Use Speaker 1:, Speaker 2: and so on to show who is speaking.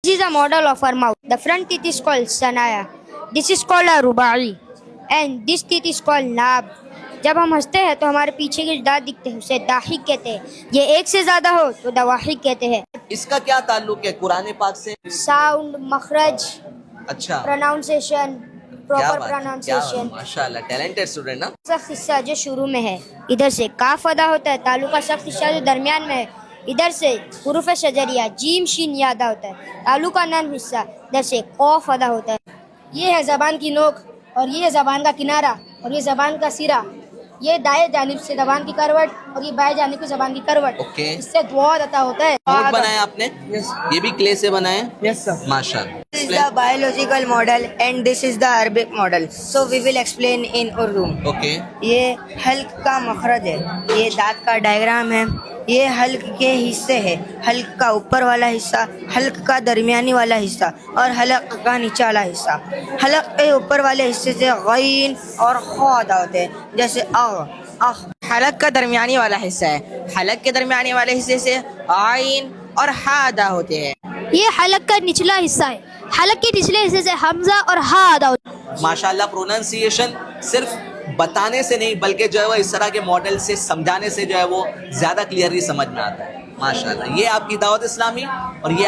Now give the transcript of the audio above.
Speaker 1: This is a model of our mouth. The front teeth is called sanaya. This is called a rubai. And this teeth is called nab. जब हम हंसते हैं तो हमारे पीछे के दांत दिखते हैं, उसे दाहिक कहते हैं. ये एक से ज्यादा हो तो दवाहिक कहते हैं.
Speaker 2: इसका क्या ताल्लुक है कुरान पाक से?
Speaker 1: साउंड, मखरज,
Speaker 2: अच्छा,
Speaker 1: प्रोनाउंसिएशन,
Speaker 2: क्या
Speaker 1: प्रॉपर
Speaker 2: बात,
Speaker 1: प्रोनाउंसिएशन.
Speaker 2: माशाल्लाह, टैलेंटेड स्टूडेंट ना.
Speaker 1: सख्त हिस्सा जो शुरू में है, इधर से काफ अदा होता है. तालु का सख्त हिस्सा जो दरमियान में है, इधर से हुरूफ शजरिया जीम शीन या अदा होता है. तालु का नर्म हिस्सा इधर से कौफ अदा होता है. ये है जबान की नोक और ये है जबान का किनारा और ये जबान का सिरा. ये दाएं जानिब से जबान की करवट और ये बाएं जानिब की जबान की करवट.
Speaker 2: ओके.
Speaker 1: इससे दुआ अता होता है.
Speaker 2: नोट बनाया आपने? ये भी क्ले से बनाए?
Speaker 3: Yes, sir.
Speaker 2: माशाल्लाह.
Speaker 3: This is the biological model and this is the Arabic model. So we will explain in Urdu.
Speaker 2: Okay.
Speaker 3: ये हल्क का मखरज है, ये दांत का डायग्राम है. ये हल्क के हिस्से है, हल्क का ऊपर वाला हिस्सा, हल्क का दरमियानी वाला हिस्सा और हलक का नीचे वाला हिस्सा. हलक के ऊपर वाले हिस्से से गैन और ख अदा होते हैं, जैसे अह. हलक का दरमियानी वाला हिस्सा है, हलक के दरमियानी वाले हिस्से से आइन और हा अदा होते हैं.
Speaker 1: ये हलक का निचला हिस्सा है. हलक के निचले हिस्से से हमजा और हा अदा होता है.
Speaker 2: माशाल्लाह, प्रोनाउंसिएशन सिर्फ बताने से नहीं बल्कि जो है वो इस तरह के मॉडल से समझाने से जो है वो ज़्यादा क्लियरली समझ में आता है. माशाल्लाह, ये आपकी दावत इस्लामी और ये